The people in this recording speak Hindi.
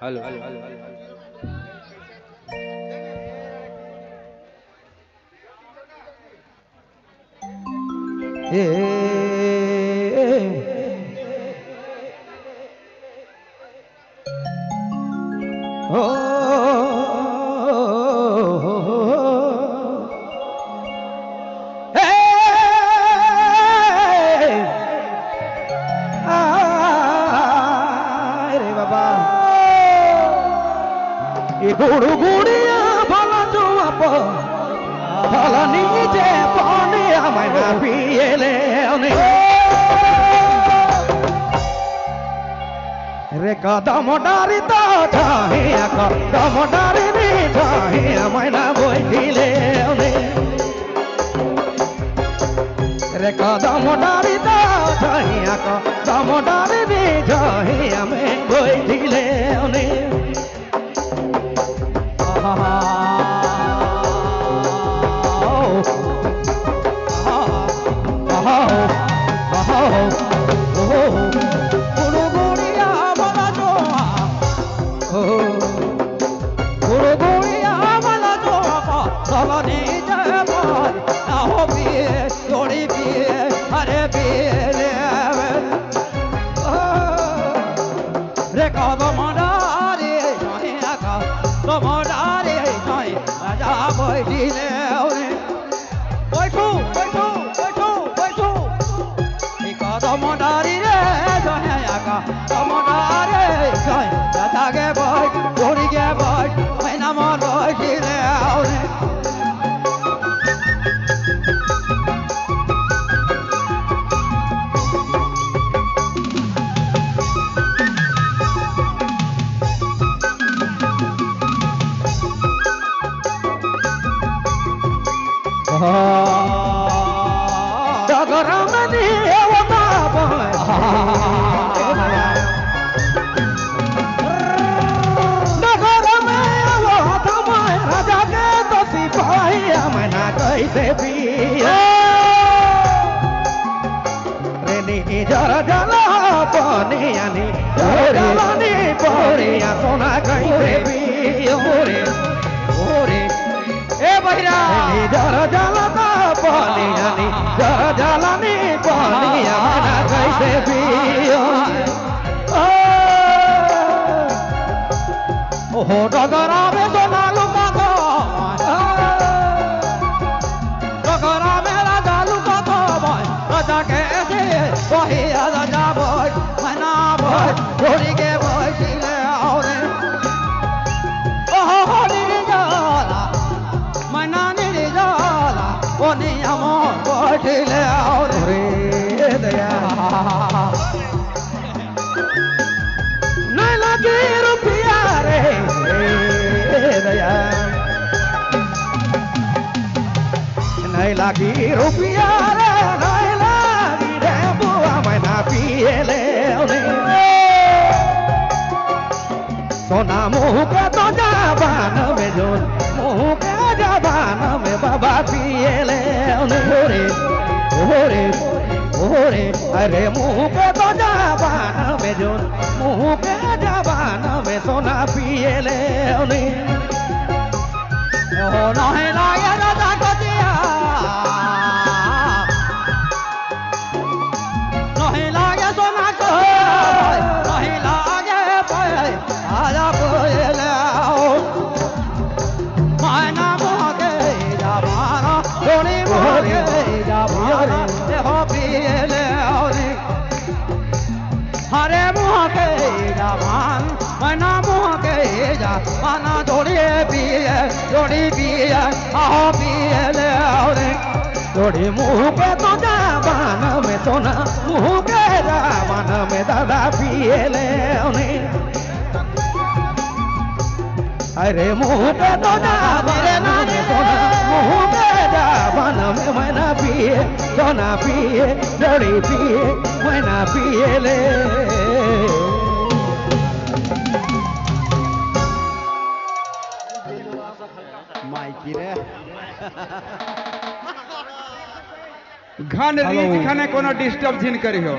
हेलो ए ओ रे बाबा ये गुड़ू गुड़िया भला जो आप भला नीचे पाने हमारा पिएले रे कदम डारी तो चाहे कदम डारी नहीं चाहे मैना बोझिले रे कदम डारी तो चाहे कदम डारी नहीं चाहे हमें बोझिले जरा जला पानी आनी जला नी पौड़िया सोना कैसे पियो रे ओरे ए बहिरा जरा जला पानी आनी जरा जला नी पौड़िया सोना कैसे पियो ओहो डगरा में सोना लुका तो डगरा में राजा लुका तो राजा कैसे वही राजा बोल मना बोल होरी के बोल ले औरे ओहो होरी जाला मना नी जाला ओनी हमो बोल ले औरे दया नहीं लगी रुपया रे दया नहीं लगी रुपया रे पिएले सोना मुँह के तो जबान में जो मुँह के जबान में बाबा पिएले ओरे ओरे ओरे अरे मुँह के तो जबान में जो मुँह के जबान में सोना पिएले नहीं लागे राजा को दिया हरे मुँह के जवान मना मुँह के जाना जोड़ी पिए आओ पिए ले जोड़ी मुँह के तो जवान में सोना मुँह के जवान में दादा पिए ले अरे मुँह के तो जवान में सोना मुँह के जवान में मैना पिए सोना पिए जोड़ी पिए मैना पिए ले माइकी रे घन रीच खने कोनो डिस्टर्ब जिन करियो